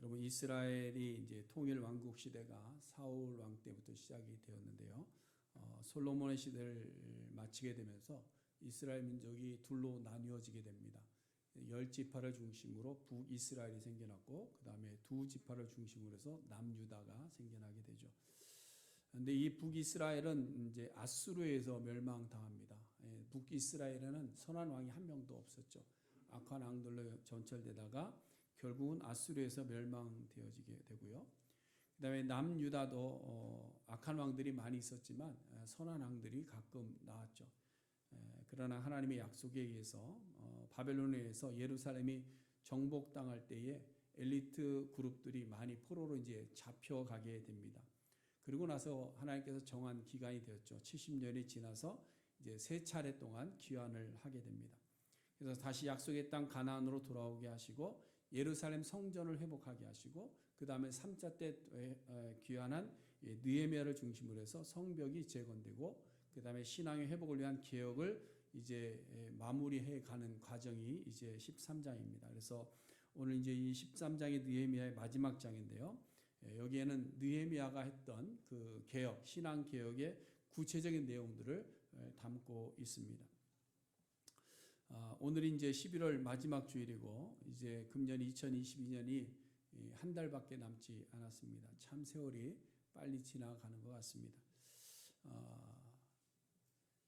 여러분 이스라엘이 이제 통일 왕국 시대가 사울 왕 때부터 시작이 되었는데요. 솔로몬의 시대를 마치게 되면서 이스라엘 민족이 둘로 나뉘어지게 됩니다. 10지파를 중심으로 북이스라엘이 생겨났고 그 다음에 2지파를 중심으로 해서 남유다가 생겨나게 되죠. 그런데 이 북이스라엘은 이제 아수르에서 멸망당합니다. 북이스라엘에는 선한 왕이 한 명도 없었죠. 악한 왕들로 전철되다가 결국은 아수르에서 멸망되어지게 되고요. 그 다음에 남유다도 악한 왕들이 많이 있었지만 선한 왕들이 가끔 나왔죠. 그러나 하나님의 약속에 의해서 바벨론에 의해서 예루살렘이 정복당할 때에 엘리트 그룹들이 많이 포로로 이제 잡혀가게 됩니다. 그리고 나서 하나님께서 정한 기간이 되었죠. 70년이 지나서 이제 3차례 동안 귀환을 하게 됩니다. 그래서 다시 약속의 땅 가나안으로 돌아오게 하시고 예루살렘 성전을 회복하게 하시고 그 다음에 3차 때 귀환한 느헤미야를 중심으로 해서 성벽이 재건되고 그 다음에 신앙의 회복을 위한 개혁을 이제 마무리해 가는 과정이 이제 13장입니다. 그래서 오늘 이제 이 13장이 느헤미야의 마지막 장인데요. 여기에는 느헤미야가 했던 그 개혁, 신앙 개혁의 구체적인 내용들을 담고 있습니다. 오늘이 이제 11월 마지막 주일이고 이제 금년 2022년이 한 달밖에 남지 않았습니다. 참 세월이 빨리 지나가는 것 같습니다.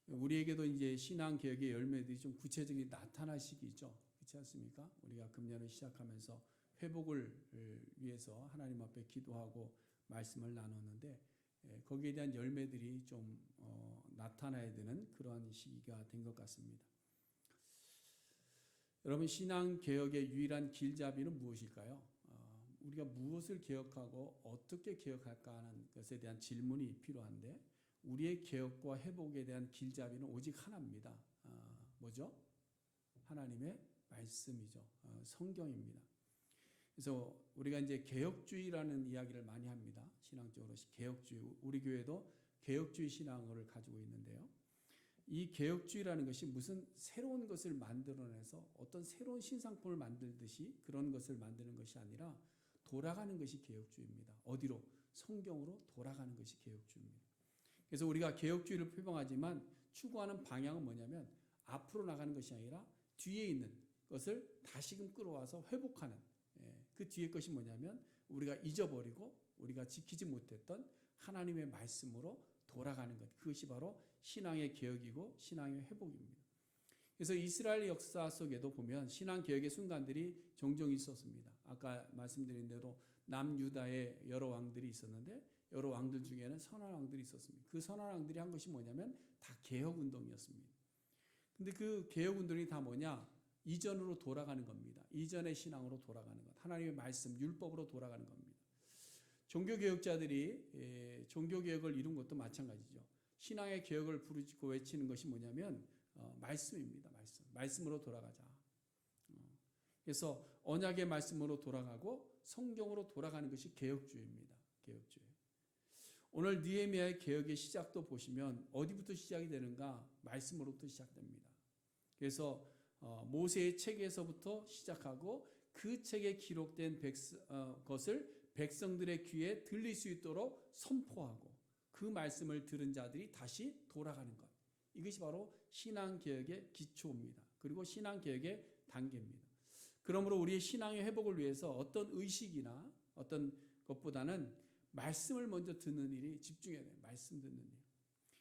우리에게도 이제 신앙 개혁의 열매들이 좀 구체적이 나타날 시기죠. 그렇지 않습니까? 우리가 금년을 시작하면서 회복을 위해서 하나님 앞에 기도하고 말씀을 나눴는데 거기에 대한 열매들이 좀 나타나야 되는 그러한 시기가 된 것 같습니다. 여러분 신앙 개혁의 유일한 길잡이는 무엇일까요? 우리가 무엇을 개혁하고 어떻게 개혁할까 하는 것에 대한 질문이 필요한데 우리의 개혁과 회복에 대한 길잡이는 오직 하나입니다. 뭐죠? 하나님의 말씀이죠. 성경입니다. 그래서 우리가 이제 개혁주의라는 이야기를 많이 합니다. 신앙적으로 개혁주의. 우리 교회도 개혁주의 신앙을 가지고 있는데요. 이 개혁주의라는 것이 무슨 새로운 것을 만들어내서 어떤 새로운 신상품을 만들듯이 그런 것을 만드는 것이 아니라 돌아가는 것이 개혁주의입니다. 어디로? 성경으로 돌아가는 것이 개혁주의입니다. 그래서 우리가 개혁주의를 표방하지만 추구하는 방향은 뭐냐면 앞으로 나가는 것이 아니라 뒤에 있는 것을 다시금 끌어와서 회복하는 그 뒤에 것이 뭐냐면 우리가 잊어버리고 우리가 지키지 못했던 하나님의 말씀으로 돌아가는 것. 그것이 바로 신앙의 개혁이고 신앙의 회복입니다. 그래서 이스라엘 역사 속에도 보면 신앙 개혁의 순간들이 종종 있었습니다. 아까 말씀드린 대로 남유다에 여러 왕들이 있었는데 여러 왕들 중에는 선한 왕들이 있었습니다. 그 선한 왕들이 한 것이 뭐냐면 다 개혁운동이었습니다. 근데 그 개혁운동이 다 뭐냐? 이전으로 돌아가는 겁니다. 이전의 신앙으로 돌아가는 것. 하나님의 말씀, 율법으로 돌아가는 겁니다. 종교개혁자들이 종교개혁을 이룬 것도 마찬가지죠. 신앙의 개혁을 부르짖고 외치는 것이 뭐냐면 말씀입니다. 말씀으로 돌아가자. 그래서 언약의 말씀으로 돌아가고 성경으로 돌아가는 것이 개혁주의입니다. 개혁주의. 오늘 느헤미야의 개혁의 시작도 보시면 어디부터 시작이 되는가? 말씀으로부터 시작됩니다. 그래서 모세의 책에서부터 시작하고 그 책에 기록된 것을 백성들의 귀에 들릴 수 있도록 선포하고 그 말씀을 들은 자들이 다시 돌아가는 것. 이것이 바로 신앙개혁의 기초입니다. 그리고 신앙개혁의 단계입니다. 그러므로 우리의 신앙의 회복을 위해서 어떤 의식이나 어떤 것보다는 말씀을 먼저 듣는 일이 집중해야 돼요. 말씀 듣는 일.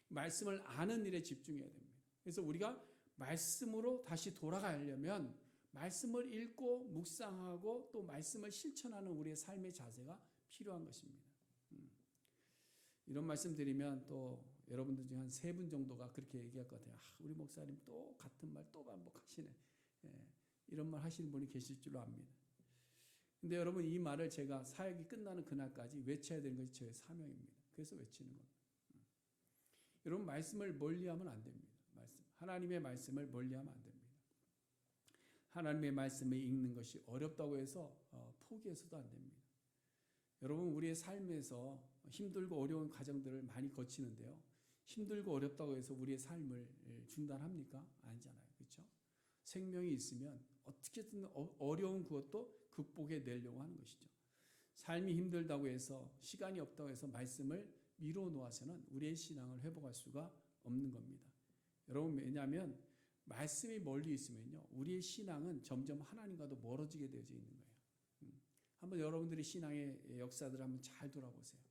말씀을 아는 일에 집중해야 됩니다. 그래서 우리가 말씀으로 다시 돌아가려면 말씀을 읽고 묵상하고 또 말씀을 실천하는 우리의 삶의 자세가 필요한 것입니다. 이런 말씀 드리면 또 여러분들 중에 한 3분 정도가 그렇게 얘기할 것 같아요. 우리 목사님 또 같은 말 또 반복하시네. 이런 말 하시는 분이 계실 줄로 압니다. 근데 여러분 이 말을 제가 사역이 끝나는 그날까지 외쳐야 되는 것이 저의 사명입니다. 그래서 외치는 겁니다. 여러분 말씀을 멀리하면 안 됩니다. 하나님의 말씀을 멀리하면 안 됩니다. 하나님의 말씀을 읽는 것이 어렵다고 해서 포기해서도 안 됩니다. 여러분 우리의 삶에서 힘들고 어려운 과정들을 많이 거치는데요. 힘들고 어렵다고 해서 우리의 삶을 중단합니까? 아니잖아요. 그렇죠? 생명이 있으면 어떻게든 어려운 그것도 극복해 내려고 하는 것이죠. 삶이 힘들다고 해서 시간이 없다고 해서 말씀을 미뤄 놓아서는 우리의 신앙을 회복할 수가 없는 겁니다. 여러분 왜냐하면 말씀이 멀리 있으면요 우리의 신앙은 점점 하나님과도 멀어지게 되어져 있는 거예요. 한번 여러분들이 신앙의 역사들을 한번 잘 돌아보세요.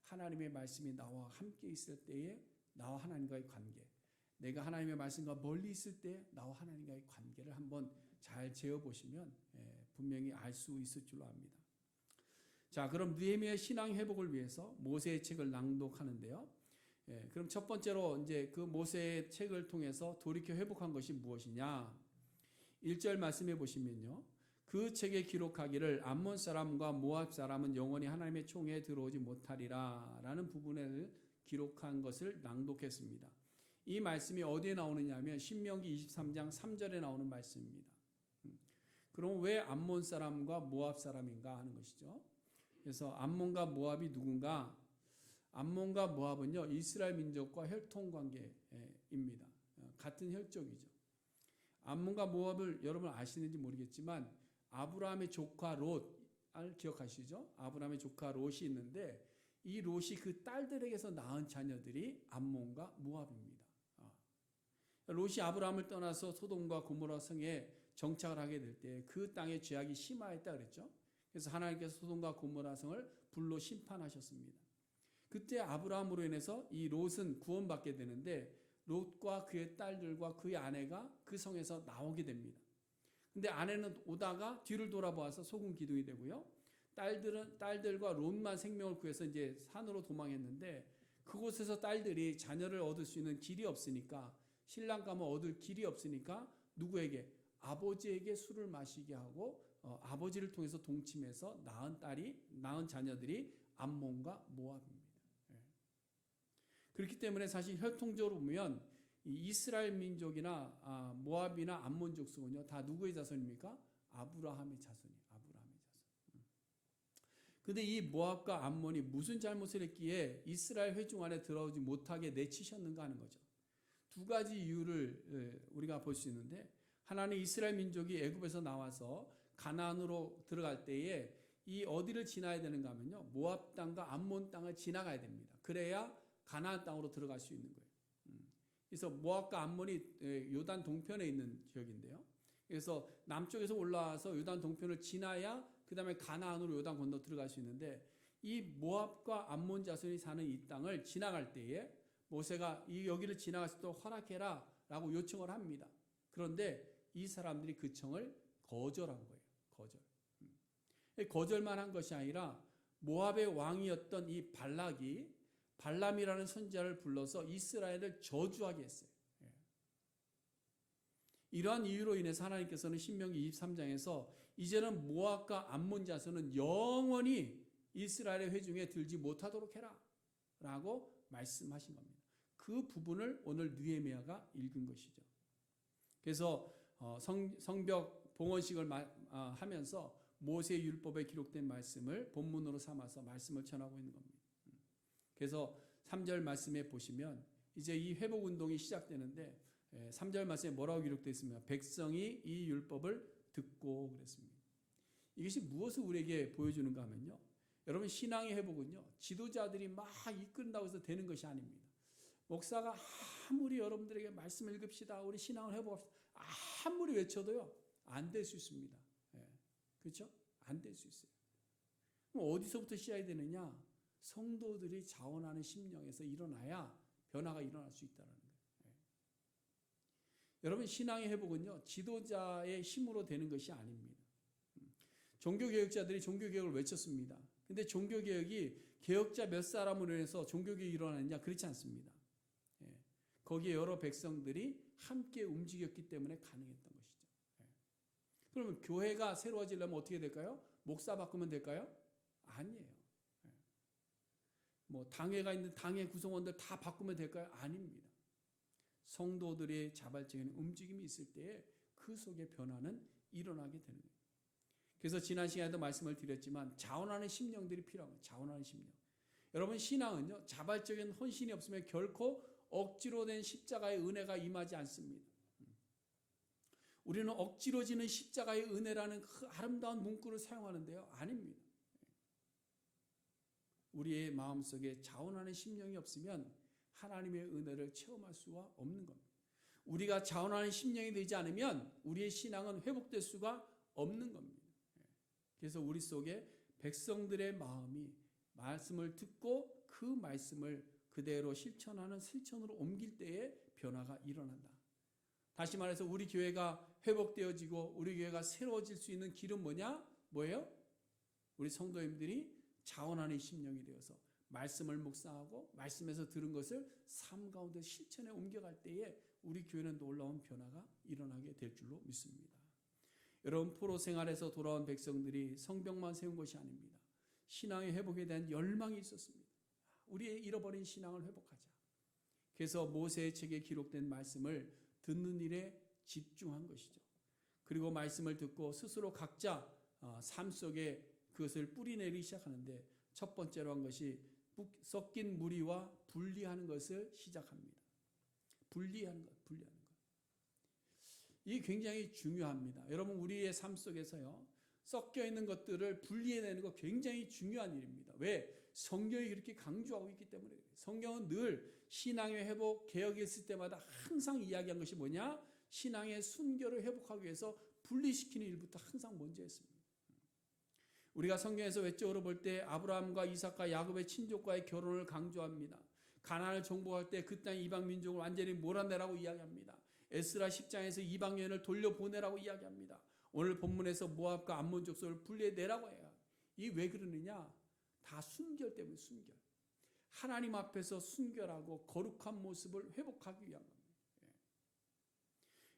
하나님의 말씀이 나와 함께 있을 때에 나와 하나님과의 관계, 내가 하나님의 말씀과 멀리 있을 때 나와 하나님과의 관계를 한번 잘 재어보시면 분명히 알 수 있을 줄로 압니다. 자, 그럼 느헤미야의 신앙 회복을 위해서 모세의 책을 낭독하는데요. 그럼 첫 번째로 이제 그 모세의 책을 통해서 돌이켜 회복한 것이 무엇이냐? 1절 말씀해 보시면요. 그 책에 기록하기를 암몬 사람과 모압 사람은 영원히 하나님의 총회에 들어오지 못하리라 라는 부분을 기록한 것을 낭독했습니다. 이 말씀이 어디에 나오느냐 하면 신명기 23장 3절에 나오는 말씀입니다. 그럼 왜 암몬 사람과 모압 사람인가 하는 것이죠. 그래서 암몬과 모압이 누군가? 암몬과 모압은요 이스라엘 민족과 혈통 관계입니다. 같은 혈족이죠. 암몬과 모압을 여러분 아시는지 모르겠지만 아브라함의 조카 롯을 기억하시죠? 아브라함의 조카 롯이 있는데 이 롯이 그 딸들에게서 낳은 자녀들이 암몬과 모압입니다. 롯이 아브라함을 떠나서 소돔과 고모라 성에 정착을 하게 될 때 그 땅의 죄악이 심화했다 그랬죠. 그래서 하나님께서 소돔과 고모라 성을 불로 심판하셨습니다. 그때 아브라함으로 인해서 이 롯은 구원받게 되는데 롯과 그의 딸들과 그의 아내가 그 성에서 나오게 됩니다. 근데 아내는 오다가 뒤를 돌아보아서 소금 기둥이 되고요. 딸들과 롯만 생명을 구해서 이제 산으로 도망했는데 그곳에서 딸들이 자녀를 얻을 수 있는 길이 없으니까 신랑감을 얻을 길이 없으니까 누구에게? 아버지에게 술을 마시게 하고 아버지를 통해서 동침해서 낳은 자녀들이 암몬과 모압입니다. 그렇기 때문에 사실 혈통적으로 보면 이스라엘 민족이나 모압이나 암몬 족속은요 다 누구의 자손입니까? 아브라함의 자손이에요. 아브라함의 자손. 근데 이 모압과 암몬이 무슨 잘못을 했기에 이스라엘 회중 안에 들어오지 못하게 내치셨는가 하는 거죠. 두 가지 이유를 우리가 볼 수 있는데 하나는 이스라엘 민족이 애굽에서 나와서 가나안으로 들어갈 때에 이 어디를 지나야 되는가 하면요 모압 땅과 암몬 땅을 지나가야 됩니다. 그래야 가나안 땅으로 들어갈 수 있는 거예요. 그래서 모압과 암몬이 요단 동편에 있는 지역인데요. 그래서 남쪽에서 올라와서 요단 동편을 지나야 그 다음에 가나안으로 요단 건너 들어갈 수 있는데 이 모압과 암몬 자손이 사는 이 땅을 지나갈 때에 모세가 여기를 지나갈 때 허락해라 라고 요청을 합니다. 그런데 이 사람들이 그 청을 거절한 거예요. 거절만 한 것이 아니라 모압의 왕이었던 이 발람이라는 선지자를 불러서 이스라엘을 저주하게 했어요. 이러한 이유로 인해서 하나님께서는 신명기 23장에서 이제는 모압과 암몬 자손은 영원히 이스라엘의 회중에 들지 못하도록 해라 라고 말씀하신 겁니다. 그 부분을 오늘 느헤미야가 읽은 것이죠. 그래서 성벽 봉헌식을 하면서 모세의 율법에 기록된 말씀을 본문으로 삼아서 말씀을 전하고 있는 겁니다. 그래서 3절 말씀에 보시면 이제 이 회복 운동이 시작되는데 3절 말씀에 뭐라고 기록되어 있습니까? 백성이 이 율법을 듣고 그랬습니다. 이것이 무엇을 우리에게 보여주는가 하면요. 여러분 신앙의 회복은요. 지도자들이 막 이끈다고 해서 되는 것이 아닙니다. 목사가 아무리 여러분들에게 말씀을 읽읍시다. 우리 신앙을 회복합시다. 아무리 외쳐도요. 안 될 수 있습니다. 그렇죠? 안 될 수 있어요. 그럼 어디서부터 시작이 되느냐? 성도들이 자원하는 심령에서 일어나야 변화가 일어날 수 있다는 거예요. 여러분 신앙의 회복은요. 지도자의 힘으로 되는 것이 아닙니다. 종교개혁자들이 종교개혁을 외쳤습니다. 근데 종교개혁이 개혁자 몇 사람으로 인해서 종교개혁이 일어나느냐? 그렇지 않습니다. 거기에 여러 백성들이 함께 움직였기 때문에 가능했던 것이죠. 그러면 교회가 새로워지려면 어떻게 될까요? 목사 바꾸면 될까요? 아니에요. 뭐 당회가 있는 당회 구성원들 다 바꾸면 될까요? 아닙니다. 성도들의 자발적인 움직임이 있을 때에 그 속에 변화는 일어나게 되는 거예요. 그래서 지난 시간에도 말씀을 드렸지만 자원하는 심령들이 필요한 거예요. 자원하는 심령. 여러분 신앙은요. 자발적인 헌신이 없으면 결코 억지로 된 십자가의 은혜가 임하지 않습니다. 우리는 억지로 지는 십자가의 은혜라는 그 아름다운 문구를 사용하는데요. 아닙니다. 우리의 마음속에 자원하는 심령이 없으면 하나님의 은혜를 체험할 수가 없는 겁니다. 우리가 자원하는 심령이 되지 않으면 우리의 신앙은 회복될 수가 없는 겁니다. 그래서 우리 속에 백성들의 마음이 말씀을 듣고 그 말씀을 그대로 실천으로 옮길 때에 변화가 일어난다. 다시 말해서 우리 교회가 회복되어지고 우리 교회가 새로워질 수 있는 길은 뭐예요? 우리 성도님들이 자원하는 심령이 되어서 말씀을 묵상하고 말씀에서 들은 것을 삶 가운데 실천에 옮겨갈 때에 우리 교회는 놀라운 변화가 일어나게 될 줄로 믿습니다. 여러분, 포로 생활에서 돌아온 백성들이 성벽만 세운 것이 아닙니다. 신앙의 회복에 대한 열망이 있었습니다. 우리의 잃어버린 신앙을 회복하자. 그래서 모세의 책에 기록된 말씀을 듣는 일에 집중한 것이죠. 그리고 말씀을 듣고 스스로 각자 삶 속에 그것을 뿌리내리기 시작하는데 첫 번째로 한 것이 섞인 무리와 분리하는 것을 시작합니다. 분리하는 것. 이게 굉장히 중요합니다. 여러분, 우리의 삶 속에서요, 섞여 있는 것들을 분리해내는 거 굉장히 중요한 일입니다. 왜? 성경이 그렇게 강조하고 있기 때문에 그래요. 성경은 늘 신앙의 회복, 개혁이 있을 때마다 항상 이야기한 것이 뭐냐? 신앙의 순결을 회복하기 위해서 분리시키는 일부터 항상 먼저 했습니다. 우리가 성경에서 외적으로 볼 때 아브라함과 이삭과 야곱의 친족과의 결혼을 강조합니다. 가나안을 정복할 때 그 땅 이방 민족을 완전히 몰아내라고 이야기합니다. 에스라 10장에서 이방 여인을 돌려보내라고 이야기합니다. 오늘 본문에서 모압과 암몬 족속을 분리해내라고 해요. 이 왜 그러느냐? 다 순결 때문에 순결. 하나님 앞에서 순결하고 거룩한 모습을 회복하기 위한 겁니다.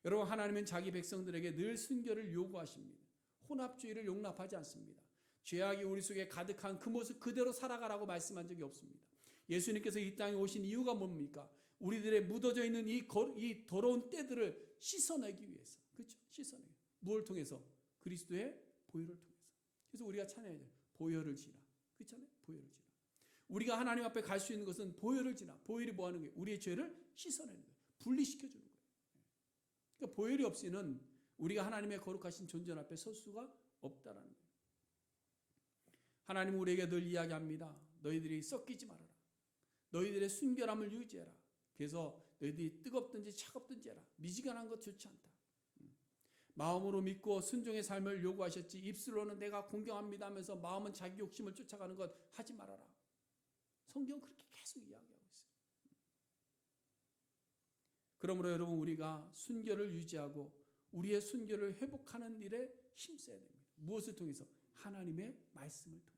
여러분, 하나님은 자기 백성들에게 늘 순결을 요구하십니다. 혼합주의를 용납하지 않습니다. 죄악이 우리 속에 가득한 그 모습 그대로 살아가라고 말씀한 적이 없습니다. 예수님께서 이 땅에 오신 이유가 뭡니까? 우리들의 묻어져 있는 이 더러운 때들을 씻어내기 위해서. 그렇죠? 씻어내기. 무엇을 통해서? 그리스도의 보혈을 통해서. 그래서 우리가 찬양해야 돼요. 보혈을 지라. 그렇잖아요? 보혈을 지라. 우리가 하나님 앞에 갈 수 있는 것은 보혈을 지라. 보혈이 뭐 하는 거예요? 우리의 죄를 씻어내는 거예요. 분리시켜주는 거예요. 그러니까 보혈이 없이는 우리가 하나님의 거룩하신 존재 앞에 설 수가 없다라는 거예요. 하나님은 우리에게 늘 이야기합니다. 너희들이 섞이지 말아라. 너희들의 순결함을 유지해라. 그래서 너희들이 뜨겁든지 차갑든지 해라. 미지근한 것 좋지 않다. 마음으로 믿고 순종의 삶을 요구하셨지 입술로는 내가 공경합니다 하면서 마음은 자기 욕심을 쫓아가는 것 하지 말아라. 성경은 그렇게 계속 이야기하고 있어요. 그러므로 여러분, 우리가 순결을 유지하고 우리의 순결을 회복하는 일에 힘써야 됩니다. 무엇을 통해서? 하나님의 말씀을 통해서.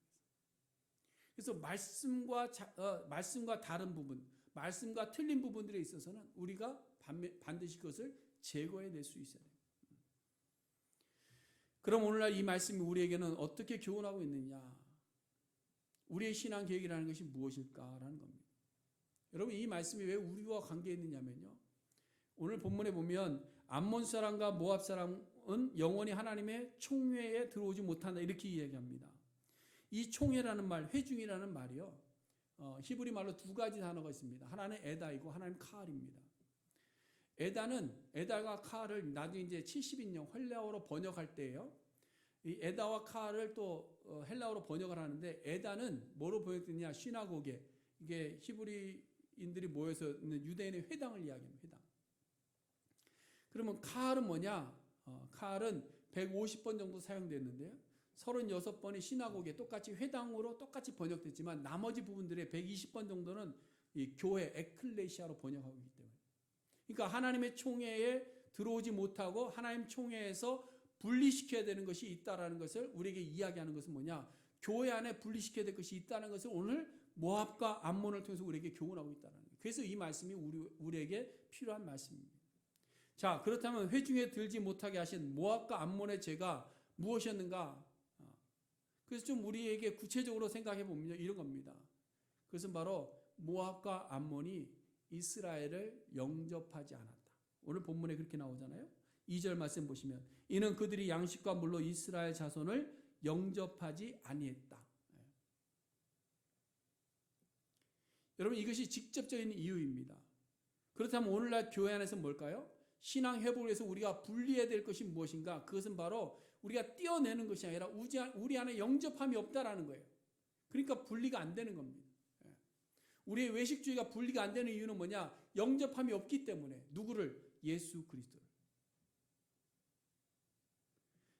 그래서 말씀과 다른 부분, 말씀과 틀린 부분들에 있어서는 우리가 반드시 그것을 제거해낼 수 있어야 됩니다. 그럼 오늘날 이 말씀이 우리에게는 어떻게 교훈하고 있느냐? 우리의 신앙 계획이라는 것이 무엇일까라는 겁니다. 여러분, 이 말씀이 왜 우리와 관계 있느냐면요, 오늘 본문에 보면 암몬 사람과 모압 사람은 영원히 하나님의 총회에 들어오지 못한다 이렇게 이야기합니다. 이 총회라는 말, 회중이라는 말이요, 히브리 말로 두 가지 단어가 있습니다. 하나는 에다이고 하나는 카알입니다. 에다가 카알을 나중에 이제 70인용 헬라어로 번역할 때예요. 이 에다와 카알을 또 헬라어로 번역을 하는데, 에다는 뭐로 번역되냐? 시나고게, 이게 히브리인들이 모여서 있는 유대인의 회당을 이야기합니다. 회당. 그러면 카알은 뭐냐? 카알은 150번 정도 사용됐는데요. 36번의 시나고게 똑같이 회당으로 똑같이 번역됐지만 나머지 부분들의 120번 정도는 이 교회 에클레시아로 번역하고 있기 때문에. 그러니까 하나님의 총회에 들어오지 못하고 하나님 총회에서 분리시켜야 되는 것이 있다라는 것을 우리에게 이야기하는 것은 뭐냐? 교회 안에 분리시켜야 될 것이 있다는 것을 오늘 모압과 암몬을 통해서 우리에게 교훈하고 있다는 거예요. 그래서 이 말씀이 우리에게 필요한 말씀입니다. 자, 그렇다면 회중에 들지 못하게 하신 모압과 암몬의 죄가 무엇이었는가? 그래서 좀 우리에게 구체적으로 생각해 보면 이런 겁니다. 그것은 바로 모압과 암몬이 이스라엘을 영접하지 않았다. 오늘 본문에 그렇게 나오잖아요. 2절 말씀 보시면 이는 그들이 양식과 물로 이스라엘 자손을 영접하지 아니했다. 여러분, 이것이 직접적인 이유입니다. 그렇다면 오늘날 교회 안에서 뭘까요? 신앙 회복을 위해서 우리가 분리해야 될 것이 무엇인가? 그것은 바로 우리가 떼어내는 것이 아니라 우리 안에 영접함이 없다라는 거예요. 그러니까 분리가 안 되는 겁니다. 우리의 외식주의가 분리가 안 되는 이유는 뭐냐? 영접함이 없기 때문에. 누구를? 예수 그리스도를.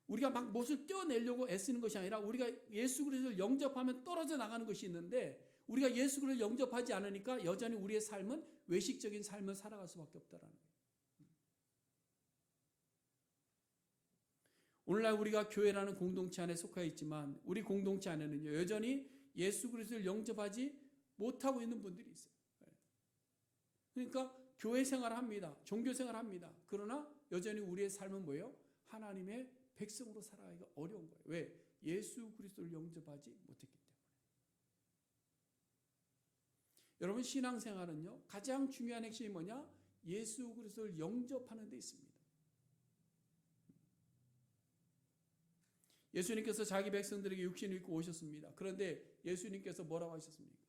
우리가 막 무엇을 떼어내려고 애쓰는 것이 아니라 우리가 예수 그리스도를 영접하면 떨어져 나가는 것이 있는데 우리가 예수 그리스도를 영접하지 않으니까 여전히 우리의 삶은 외식적인 삶을 살아갈 수밖에 없다라는 거예요. 오늘날 우리가 교회라는 공동체 안에 속해 있지만 우리 공동체 안에는요 여전히 예수 그리스도를 영접하지 못하고 있는 분들이 있어요. 그러니까 교회 생활을 합니다. 종교 생활을 합니다. 그러나 여전히 우리의 삶은 뭐예요? 하나님의 백성으로 살아가기가 어려운 거예요. 왜? 예수 그리스도를 영접하지 못했기 때문에. 여러분 신앙생활은요 가장 중요한 핵심이 뭐냐? 예수 그리스도를 영접하는 데 있습니다. 예수님께서 자기 백성들에게 육신을 입고 오셨습니다. 그런데 예수님께서 뭐라고 하셨습니까?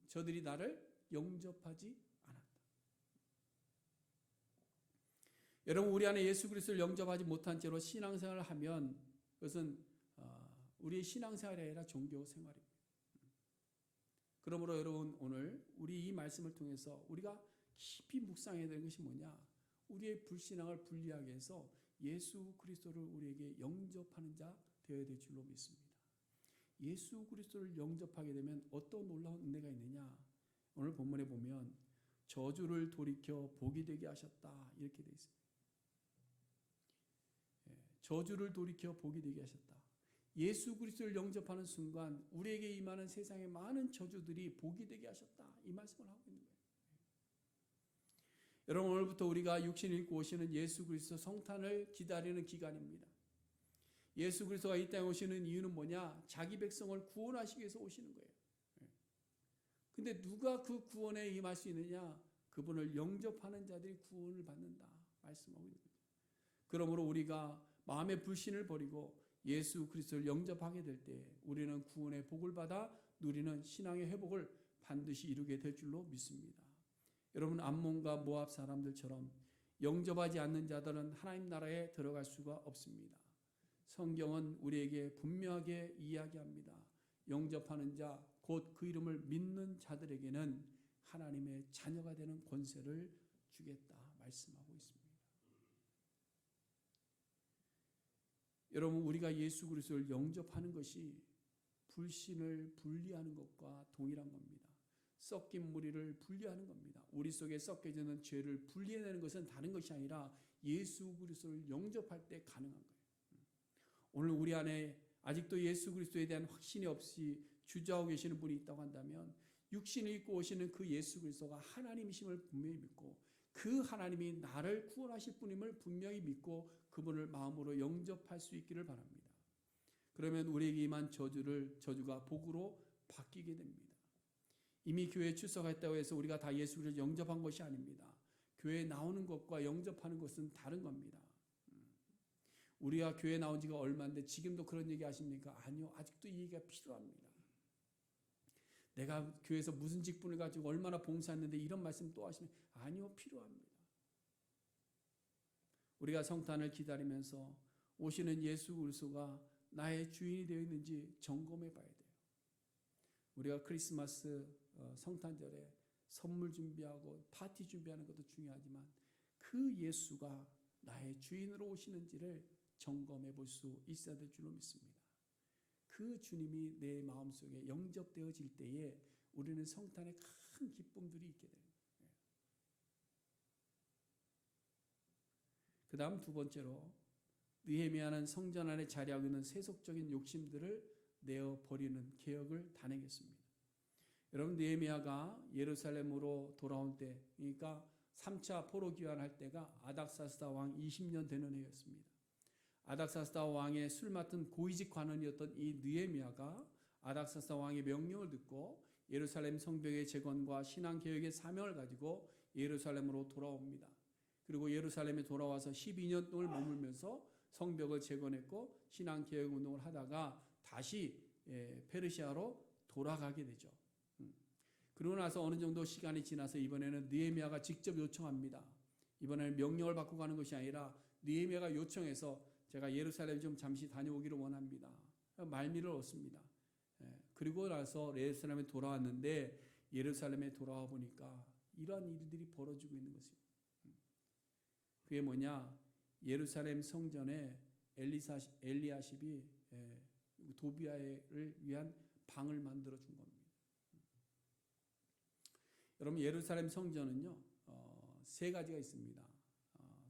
저들이 나를 영접하지 않았다. 여러분 우리 안에 예수 그리스도를 영접하지 못한 채로 신앙생활을 하면 그것은 우리의 신앙생활이 아니라 종교생활입니다. 그러므로 여러분 오늘 우리 이 말씀을 통해서 우리가 깊이 묵상해야 되는 것이 뭐냐? 우리의 불신앙을 분리하게 해서 예수 그리스도를 우리에게 영접하는 자 되어야 될 줄로 믿습니다. 예수 그리스도를 영접하게 되면 어떤 놀라운 은혜가 있느냐? 오늘 본문에 보면 저주를 돌이켜 복이 되게 하셨다 이렇게 되어 있습니다. 저주를 돌이켜 복이 되게 하셨다. 예수 그리스도를 영접하는 순간 우리에게 임하는 세상의 많은 저주들이 복이 되게 하셨다 이 말씀을 하고 있는 거예요. 여러분 오늘부터 우리가 육신을 입고 오시는 예수 그리스도 성탄을 기다리는 기간입니다. 예수 그리스도가 이 땅에 오시는 이유는 뭐냐? 자기 백성을 구원하시기 위해서 오시는 거예요. 근데 누가 그 구원에 임할 수 있느냐? 그분을 영접하는 자들이 구원을 받는다 말씀하고 있는 거죠. 그러므로 우리가 마음의 불신을 버리고 예수 그리스도를 영접하게 될 때 우리는 구원의 복을 받아 누리는 신앙의 회복을 반드시 이루게 될 줄로 믿습니다. 여러분 암몬과 모압 사람들처럼 영접하지 않는 자들은 하나님 나라에 들어갈 수가 없습니다. 성경은 우리에게 분명하게 이야기합니다. 영접하는 자, 곧 그 이름을 믿는 자들에게는 하나님의 자녀가 되는 권세를 주겠다 말씀하고 있습니다. 여러분 우리가 예수 그리스도를 영접하는 것이 불신을 분리하는 것과 동일한 겁니다. 섞인 무리를 분리하는 겁니다. 우리 속에 섞여지는 죄를 분리해내는 것은 다른 것이 아니라 예수 그리스도를 영접할 때 가능한 거예요. 오늘 우리 안에 아직도 예수 그리스도에 대한 확신이 없이 주저하고 계시는 분이 있다고 한다면 육신을 입고 오시는 그 예수 그리스도가 하나님이심을 분명히 믿고 그 하나님이 나를 구원하실 분임을 분명히 믿고 그분을 마음으로 영접할 수 있기를 바랍니다. 그러면 우리에게 임한 저주가 복으로 바뀌게 됩니다. 이미 교회에 출석했다고 해서 우리가 다 예수 그리스도를 영접한 것이 아닙니다. 교회에 나오는 것과 영접하는 것은 다른 겁니다. 우리가 교회 나온 지가 얼마인데 지금도 그런 얘기 하십니까? 아니요. 아직도 이 얘기가 필요합니다. 내가 교회에서 무슨 직분을 가지고 얼마나 봉사했는데 이런 말씀 또 하시면 아니요. 필요합니다. 우리가 성탄을 기다리면서 오시는 예수 그리스도가 나의 주인이 되어 있는지 점검해 봐야 돼요. 우리가 크리스마스 성탄절에 선물 준비하고 파티 준비하는 것도 중요하지만 그 예수가 나의 주인으로 오시는지를 점검해 볼 수 있어야 될 줄로 믿습니다. 그 주님이 내 마음속에 영접되어질 때에 우리는 성탄에 큰 기쁨들이 있게 됩니다. 그 다음 두 번째로 느헤미야는 성전 안에 자리하고 있는 세속적인 욕심들을 내어버리는 개혁을 단행했습니다. 여러분 느헤미야가 예루살렘으로 돌아온 때 그러니까 3차 포로 귀환할 때가 아닥사스다 왕 20년 되는 해였습니다. 아닥사스다 왕의 술 맡은 고위직 관원이었던 이 느헤미야가 아닥사스다 왕의 명령을 듣고 예루살렘 성벽의 재건과 신앙개혁의 사명을 가지고 예루살렘으로 돌아옵니다. 그리고 예루살렘에 돌아와서 12년 동안 머물면서 성벽을 재건했고 신앙개혁 운동을 하다가 다시 페르시아로 돌아가게 되죠. 그러고 나서 어느 정도 시간이 지나서 이번에는 느헤미야가 직접 요청합니다. 이번에는 명령을 받고 가는 것이 아니라 느헤미야가 요청해서 제가 예루살렘 좀 잠시 다녀오기를 원합니다. 말미를 얻습니다. 그리고 나서 예루살렘에 돌아왔는데 예루살렘에 돌아와 보니까 이러한 일들이 벌어지고 있는 것이에요. 그게 뭐냐? 예루살렘 성전에 엘리야십이 도비아를 위한 방을 만들어 준 겁니다. 여러분, 예루살렘 성전은요, 세 가지가 있습니다.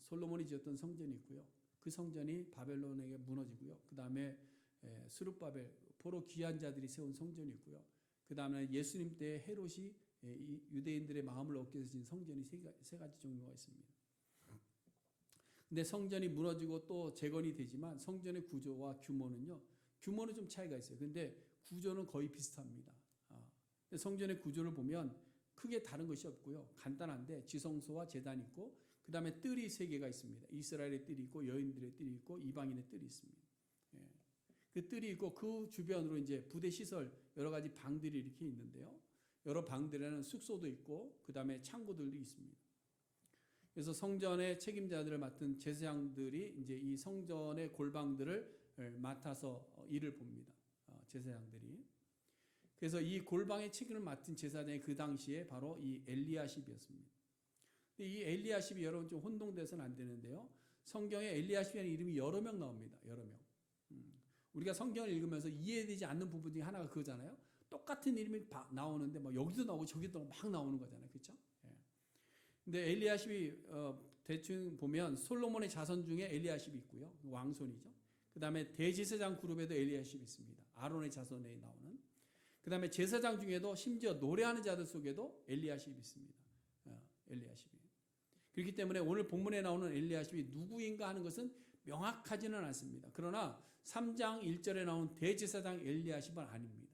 솔로몬이 지었던 성전이 있고요. 그 성전이 바벨론에게 무너지고요. 그 다음에 스룹바벨, 포로 귀한 자들이 세운 성전이 있고요. 그 다음에 예수님 때 헤롯이 유대인들의 마음을 얻기 위해서 지은 성전이 세 가지 종류가 있습니다. 근데 성전이 무너지고 또 재건이 되지만 성전의 구조와 규모는 좀 차이가 있어요. 근데 구조는 거의 비슷합니다. 성전의 구조를 보면 크게 다른 것이 없고요. 간단한데 지성소와 제단이 있고 그 다음에 뜰이 3개가 있습니다. 이스라엘의 뜰이 있고 여인들의 뜰이 있고 이방인의 뜰이 있습니다. 그 뜰이 있고 그 주변으로 이제 부대 시설 여러 가지 방들이 이렇게 있는데요. 여러 방들에는 숙소도 있고 그 다음에 창고들도 있습니다. 그래서 성전의 책임자들을 맡은 제사장들이 이제 이 성전의 골방들을 맡아서 일을 봅니다. 제사장들이. 그래서 이 골방의 책임을 맡은 제사장이 그 당시에 바로 이 엘리야십이었습니다. 근데 이 엘리야십이 여러분 좀 혼동돼서는 안 되는데요. 성경에 엘리야십이라는 이름이 여러 명 나옵니다. 여러 명. 우리가 성경을 읽으면서 이해되지 않는 부분 중에 하나가 그거잖아요. 똑같은 이름이 나오는데 뭐 여기도 나오고 저기도 막 나오는 거잖아요. 그렇죠? 근데 엘리야십이 대충 보면 솔로몬의 자손 중에 엘리야십이 있고요. 왕손이죠. 그 다음에 대제사장 그룹에도 엘리야십이 있습니다. 아론의 자손에 나오는. 그 다음에 제사장 중에도 심지어 노래하는 자들 속에도 엘리야십이 있습니다. 엘리야십이. 그렇기 때문에 오늘 본문에 나오는 엘리야십이 누구인가 하는 것은 명확하지는 않습니다. 그러나 3장 1절에 나온 대제사장 엘리야십은 아닙니다.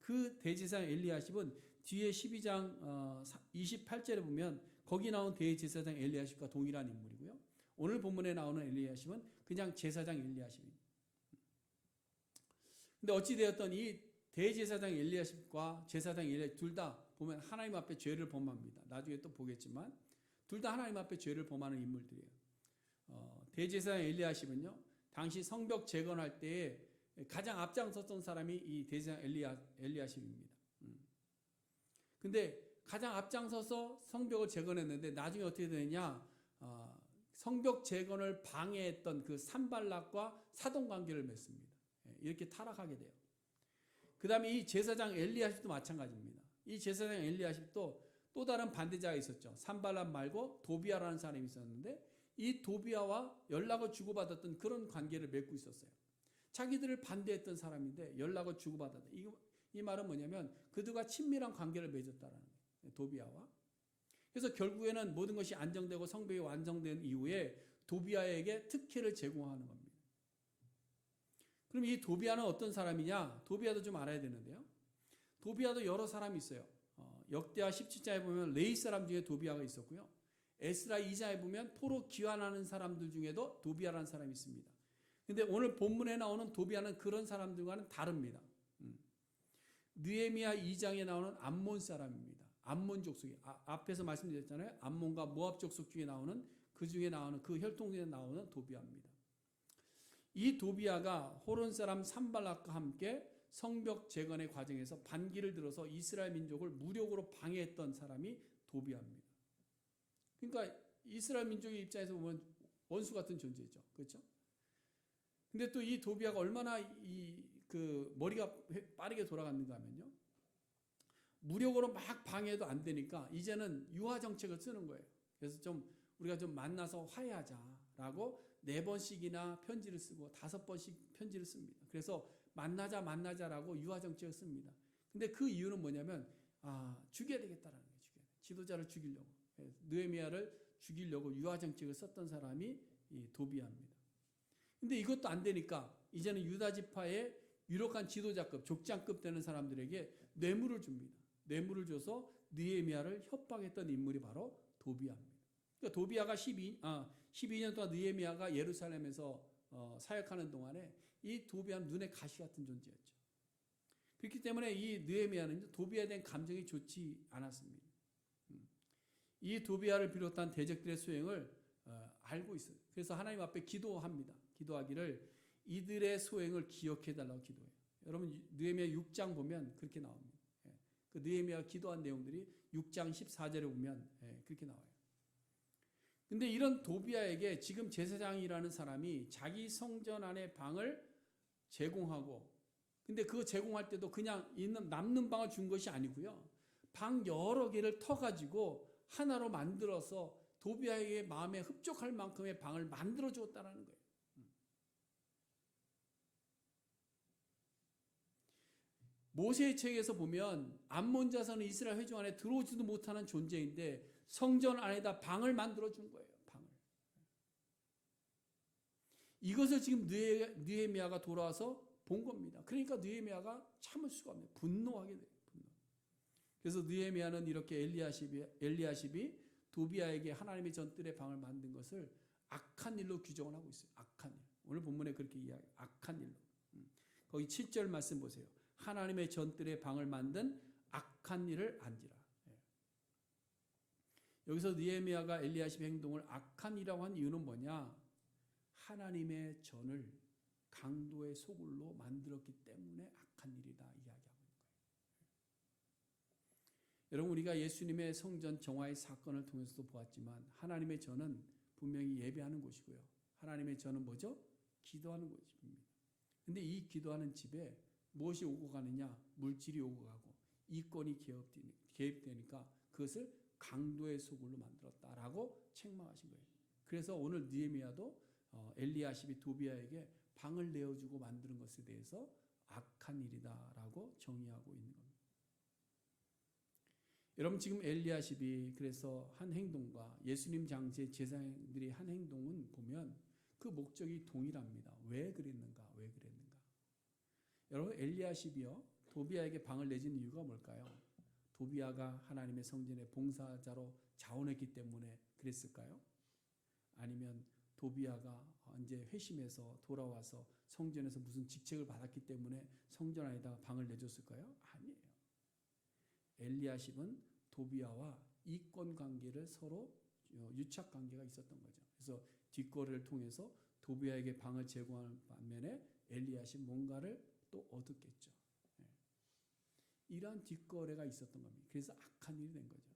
그 대제사장 엘리야십은 뒤에 12장 28절에 보면 거기 나온 대제사장 엘리야십과 동일한 인물이고요. 오늘 본문에 나오는 엘리야십은 그냥 제사장 엘리야십입니다. 근데 어찌되었던 이 대제사장 엘리야십과 제사장 엘리야십 둘 다 보면 하나님 앞에 죄를 범합니다. 나중에 또 보겠지만 둘 다 하나님 앞에 죄를 범하는 인물들이에요. 대제사장 엘리야십은요, 당시 성벽 재건할 때에 가장 앞장섰던 사람이 이 대제사장 엘리야십입니다. 근데 가장 앞장서서 성벽을 재건했는데 나중에 어떻게 되느냐? 성벽 재건을 방해했던 그 산발락과 사돈 관계를 맺습니다. 이렇게 타락하게 돼요. 그 다음에 이 제사장 엘리야십도 마찬가지입니다. 이 제사장 엘리야십도 또 다른 반대자가 있었죠. 산발락 말고 도비아라는 사람이 있었는데 이 도비아와 연락을 주고받았던 그런 관계를 맺고 있었어요. 자기들을 반대했던 사람인데 연락을 주고받았다. 이 말은 뭐냐면 그들과 친밀한 관계를 맺었다라는 거예요. 도비아와. 그래서 결국에는 모든 것이 안정되고 성벽이 완성된 이후에 도비아에게 특혜를 제공하는 겁니다. 그럼 이 도비아는 어떤 사람이냐? 도비아도 좀 알아야 되는데요. 도비아도 여러 사람이 있어요. 역대하 17장에 보면 레위 사람 중에 도비아가 있었고요. 에스라 2장에 보면 포로 귀환하는 사람들 중에도 도비아라는 사람이 있습니다. 근데 오늘 본문에 나오는 도비아는 그런 사람들과는 다릅니다. 느헤미야 2장에 나오는 암몬 사람입니다. 암몬 족속이 앞에서 말씀드렸잖아요. 암몬과 모압 족속 중에 나오는 그 혈통 중에 나오는 도비아입니다. 이 도비아가 호론 사람 산발락과 함께 성벽 재건의 과정에서 반기를 들어서 이스라엘 민족을 무력으로 방해했던 사람이 도비아입니다. 그러니까 이스라엘 민족의 입장에서 보면 원수 같은 존재죠. 그렇죠? 근데 또 이 도비아가 얼마나 머리가 빠르게 돌아갔는가 하면요. 무력으로 막 방해도 안 되니까 이제는 유화 정책을 쓰는 거예요. 그래서 우리가 좀 만나서 화해하자라고 4번씩이나 편지를 쓰고 5번씩 편지를 씁니다. 그래서 만나자라고 유화 정책을 씁니다. 근데 그 이유는 뭐냐면 죽여야 되겠다라는 거예요. 지도자를 죽이려고. 느헤미야를 죽이려고 유화 정책을 썼던 사람이 이 도비아입니다. 근데 이것도 안 되니까 이제는 유다 지파의 유력한 지도자급, 족장급 되는 사람들에게 뇌물을 줍니다. 뇌물을 줘서 느헤미야를 협박했던 인물이 바로 도비아입니다. 그러니까 도비아가 12년 동안 느헤미야가 예루살렘에서 사역하는 동안에 이 도비아는 눈에 가시 같은 존재였죠. 그렇기 때문에 이 느헤미야는 도비아에 대한 감정이 좋지 않았습니다. 이 도비아를 비롯한 대적들의 소행을 알고 있어요. 그래서 하나님 앞에 기도합니다. 기도하기를 이들의 소행을 기억해달라고 기도해요. 여러분 느헤미야 6장 보면 그렇게 나옵니다. 그 느헤미야가 기도한 내용들이 6장 14절에 보면 그렇게 나와요. 근데 이런 도비아에게 지금 제사장이라는 사람이 자기 성전 안에 방을 제공하고, 근데 그거 제공할 때도 그냥 남는 방을 준 것이 아니고요. 방 여러 개를 터가지고 하나로 만들어서 도비아에게 마음에 흡족할 만큼의 방을 만들어 주었다는 거예요. 모세의 책에서 보면 암몬 자손은 이스라엘 회중 안에 들어오지도 못하는 존재인데 성전 안에다 방을 만들어 준 거예요. 방을. 이것을 지금 느헤미야가 돌아와서 본 겁니다. 그러니까 느헤미야가 참을 수가 없네요. 분노하게 돼요. 그래서 느헤미야는 이렇게 엘리야십이 도비아에게 하나님의 전뜰의 방을 만든 것을 악한 일로 규정을 하고 있어요. 악한 일. 오늘 본문에 그렇게 이야기해요. 악한 일로. 거기 7절 말씀 보세요. 하나님의 전뜰의 방을 만든 악한 일을 안지라. 여기서 느헤미야가 엘리야십의 행동을 악한 일이라고 한 이유는 뭐냐? 하나님의 전을 강도의 소굴로 만들었기 때문에 악한 일이다 이야기하고 있는 거예요. 여러분 우리가 예수님의 성전 정화의 사건을 통해서도 보았지만 하나님의 전은 분명히 예배하는 곳이고요. 하나님의 전은 뭐죠? 기도하는 곳입니다. 근데 이 기도하는 집에 무엇이 오고 가느냐? 물질이 오고 가고 이권이 개입되니까 그것을 강도의 소굴로 만들었다라고 책망하신 거예요. 그래서 오늘 느헤미야도 엘리야십이 도비아에게 방을 내어주고 만드는 것에 대해서 악한 일이다라고 정의하고 있는 겁니다. 여러분 지금 엘리야십이 그래서 한 행동과 예수님 장세 제사장들이 한 행동은 보면 그 목적이 동일합니다. 왜 그랬는가? 여러분 엘리야십이요 도비아에게 방을 내준 이유가 뭘까요? 도비아가 하나님의 성전의 봉사자로 자원했기 때문에 그랬을까요? 아니면 도비아가 이제 회심해서 돌아와서 성전에서 무슨 직책을 받았기 때문에 성전 안에다가 방을 내줬을까요? 아니에요. 엘리야십은 도비아와 이권 관계를 서로 유착 관계가 있었던 거죠. 그래서 뒷거래를 통해서 도비아에게 방을 제공하는 반면에 엘리야십 뭔가를 또 얻었겠죠. 이러한 뒷거래가 있었던 겁니다. 그래서 악한 일이 된 거죠.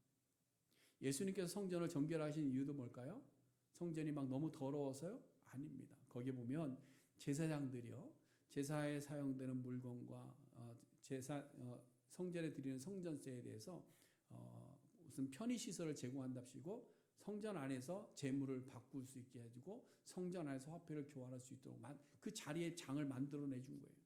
예수님께서 성전을 정결하신 이유도 뭘까요? 성전이 막 너무 더러워서요? 아닙니다. 거기에 보면 제사장들이요. 제사에 사용되는 물건과 성전에 드리는 성전세에 대해서 무슨 편의시설을 제공한답시고 성전 안에서 재물을 바꿀 수 있게 해주고 성전 안에서 화폐를 교환할 수 있도록 그 자리에 장을 만들어내 준 거예요.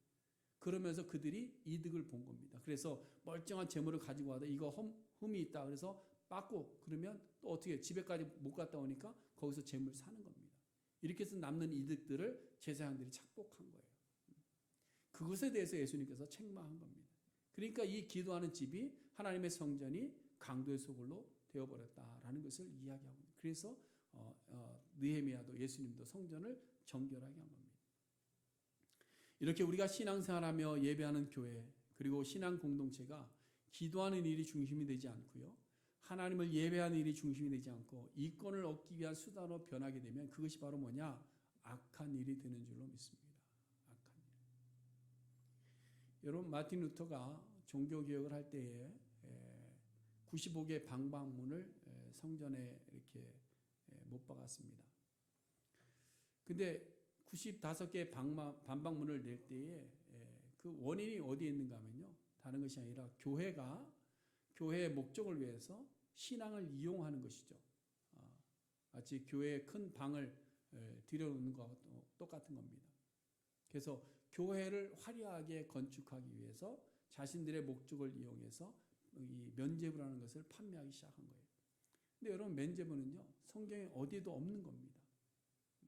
그러면서 그들이 이득을 본 겁니다. 그래서 멀쩡한 재물을 가지고 와도 이거 흠이 있다. 그래서 빠꾸 그러면 또 어떻게 집에까지 못 갔다 오니까 거기서 재물 사는 겁니다. 이렇게 해서 남는 이득들을 제사장들이 착복한 거예요. 그것에 대해서 예수님께서 책망한 겁니다. 그러니까 이 기도하는 집이 하나님의 성전이 강도의 소굴로 되어버렸다라는 것을 이야기하고 있습니다. 그래서 느헤미야도 예수님도 성전을 정결하게 한 겁니다. 이렇게 우리가 신앙생활하며 예배하는 교회 그리고 신앙 공동체가 기도하는 일이 중심이 되지 않고요. 하나님을 예배하는 일이 중심이 되지 않고 이권을 얻기 위한 수단으로 변하게 되면 그것이 바로 뭐냐? 악한 일이 되는 줄로 믿습니다. 악한 일. 여러분 마틴 루터가 종교개혁을 할 때에 95개 방방문을 성전에 이렇게 못 박았습니다. 근데 95개의 반박문을 낼 때에 그 원인이 어디에 있는가 하면요. 다른 것이 아니라 교회가 교회의 목적을 위해서 신앙을 이용하는 것이죠. 마치 교회에 큰 방을 들여놓는 것과 똑같은 겁니다. 그래서 교회를 화려하게 건축하기 위해서 자신들의 목적을 이용해서 이 면죄부라는 것을 판매하기 시작한 거예요. 근데 여러분 면죄부는요. 성경에 어디에도 없는 겁니다.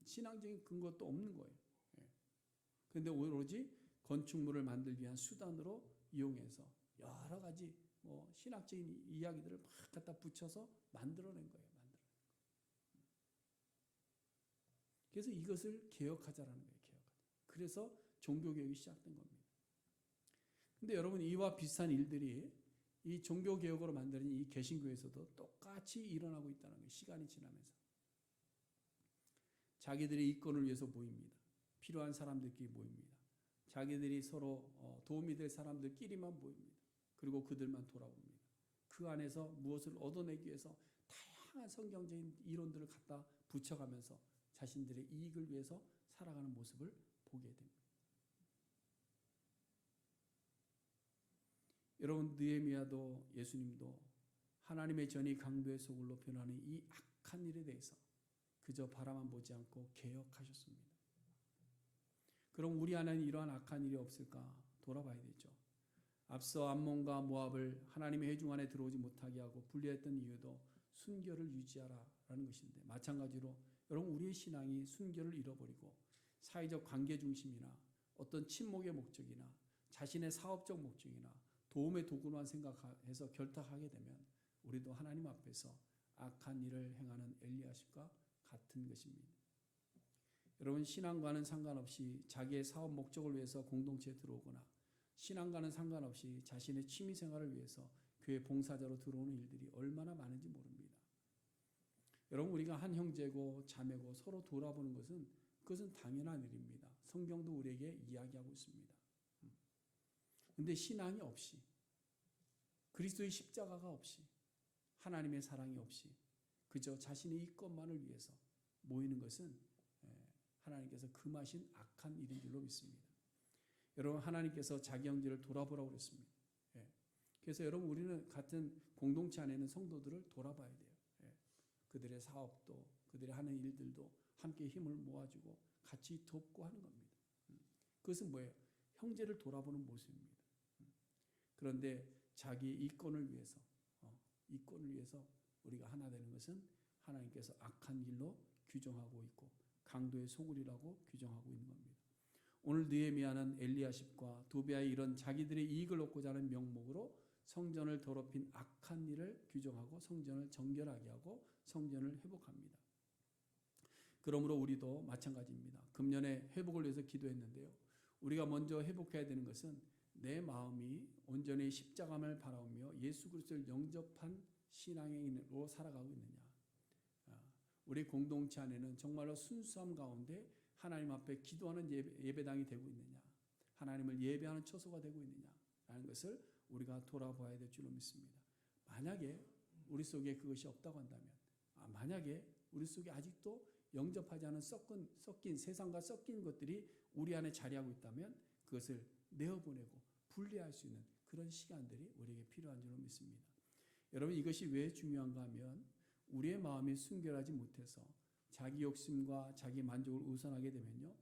신앙적인 근거도 없는 거예요. 그런데 오로지 건축물을 만들기 위한 수단으로 이용해서 여러 가지 신학적인 이야기들을 막 갖다 붙여서 만들어낸 거예요. 그래서 이것을 개혁하자라는 거예요. 그래서 종교개혁이 시작된 겁니다. 근데 여러분 이와 비슷한 일들이 이 종교개혁으로 만드는 이 개신교에서도 똑같이 일어나고 있다는 거예요. 시간이 지나면서. 자기들의 이권을 위해서 모입니다. 필요한 사람들끼리 모입니다. 자기들이 서로 도움이 될 사람들끼리만 모입니다. 그리고 그들만 돌아옵니다. 그 안에서 무엇을 얻어내기 위해서 다양한 성경적인 이론들을 갖다 붙여가면서 자신들의 이익을 위해서 살아가는 모습을 보게 됩니다. 여러분, 느헤미야도 예수님도 하나님의 전이 강도의 소굴로 변하는 이 악한 일에 대해서 그저 바라만 보지 않고 개혁하셨습니다. 그럼 우리 안에는 이러한 악한 일이 없을까 돌아봐야 되죠. 앞서 암몬과 모압을 하나님의 회중 안에 들어오지 못하게 하고 분리했던 이유도 순결을 유지하라라는 것인데, 마찬가지로 여러분, 우리의 신앙이 순결을 잃어버리고 사회적 관계 중심이나 어떤 친목의 목적이나 자신의 사업적 목적이나 도움의 도구만 생각해서 결탁하게 되면 우리도 하나님 앞에서 악한 일을 행하는 엘리야십과 같은 것입니다. 여러분, 신앙과는 상관없이 자기의 사업 목적을 위해서 공동체에 들어오거나 신앙과는 상관없이 자신의 취미 생활을 위해서 교회 봉사자로 들어오는 일들이 얼마나 많은지 모릅니다. 여러분, 우리가 한 형제고 자매고 서로 돌아보는 그것은 당연한 일입니다. 성경도 우리에게 이야기하고 있습니다. 그런데 신앙이 없이, 그리스도의 십자가가 없이, 하나님의 사랑이 없이 그저 자신의 이것만을 위해서 모이는 것은 하나님께서 금하신 악한 일인 줄로 믿습니다. 여러분, 하나님께서 자기 형제를 돌아보라고 그랬습니다. 그래서 여러분, 우리는 같은 공동체 안에 있는 성도들을 돌아봐야 돼요. 그들의 사업도, 그들의 하는 일들도 함께 힘을 모아주고 같이 돕고 하는 겁니다. 그것은 뭐예요? 형제를 돌아보는 모습입니다. 그런데 자기 이권을 위해서 우리가 하나 되는 것은 하나님께서 악한 길로 규정하고 있고 강도의 소굴이라고 규정하고 있는 겁니다. 오늘 느헤미야는 엘리야십과 도비아의 이런 자기들의 이익을 얻고자 하는 명목으로 성전을 더럽힌 악한 일을 규정하고 성전을 정결하게 하고 성전을 회복합니다. 그러므로 우리도 마찬가지입니다. 금년에 회복을 위해서 기도했는데요. 우리가 먼저 회복해야 되는 것은 내 마음이 온전히 십자가를 바라보며 예수 그리스도를 영접한 신앙인으로 살아가고 있느냐. 우리 공동체 안에는 정말로 순수함 가운데 하나님 앞에 기도하는 예배당이 되고 있느냐, 하나님을 예배하는 처소가 되고 있느냐라는 것을 우리가 돌아봐야 될 줄로 믿습니다. 만약에 우리 속에 그것이 없다고 한다면, 만약에 우리 속에 아직도 영접하지 않은 섞인 세상과 섞인 것들이 우리 안에 자리하고 있다면 그것을 내어보내고 분리할 수 있는 그런 시간들이 우리에게 필요한 줄로 믿습니다. 여러분, 이것이 왜 중요한가 하면 우리의 마음이 순결하지 못해서 자기 욕심과 자기 만족을 우선하게 되면요,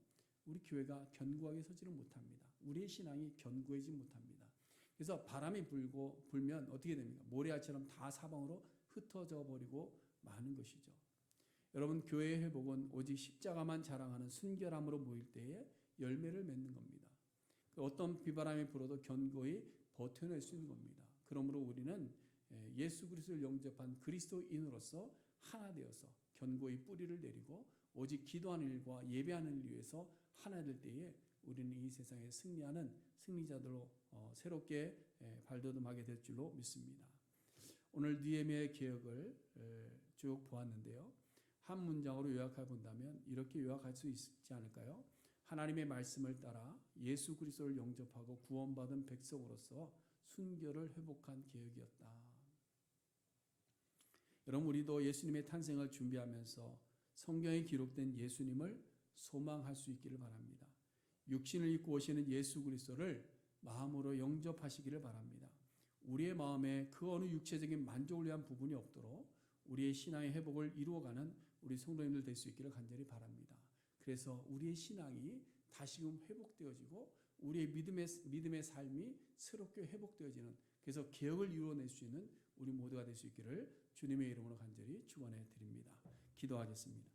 우리 교회가 견고하게 서지를 못합니다. 우리의 신앙이 견고해지지 못합니다. 그래서 바람이 불면 어떻게 됩니까? 모래알처럼 다 사방으로 흩어져 버리고 마는 것이죠. 여러분, 교회의 회복은 오직 십자가만 자랑하는 순결함으로 모일 때에 열매를 맺는 겁니다. 어떤 비바람이 불어도 견고히 버텨낼 수 있는 겁니다. 그러므로 우리는 예수 그리스도를 영접한 그리스도인으로서 하나 되어서 견고히 뿌리를 내리고 오직 기도하는 일과 예배하는 일 위해서 하나 될 때에 우리는 이 세상에 승리하는 승리자들로 새롭게 발돋움하게 될 줄로 믿습니다. 오늘 느헤미야의 개혁을 쭉 보았는데요. 한 문장으로 요약해 본다면 이렇게 요약할 수 있지 않을까요? 하나님의 말씀을 따라 예수 그리스도를 영접하고 구원받은 백성으로서 순결을 회복한 개혁이었다. 여러분, 우리도 예수님의 탄생을 준비하면서 성경에 기록된 예수님을 소망할 수 있기를 바랍니다. 육신을 입고 오시는 예수 그리스도를 마음으로 영접하시기를 바랍니다. 우리의 마음에 그 어느 육체적인 만족을 위한 부분이 없도록 우리의 신앙의 회복을 이루어가는 우리 성도님들 될 수 있기를 간절히 바랍니다. 그래서 우리의 신앙이 다시금 회복되어지고 우리의 믿음의 삶이 새롭게 회복되어지는, 그래서 개혁을 이루어낼 수 있는 우리 모두가 될 수 있기를 주님의 이름으로 간절히 축원해 드립니다. 기도하겠습니다.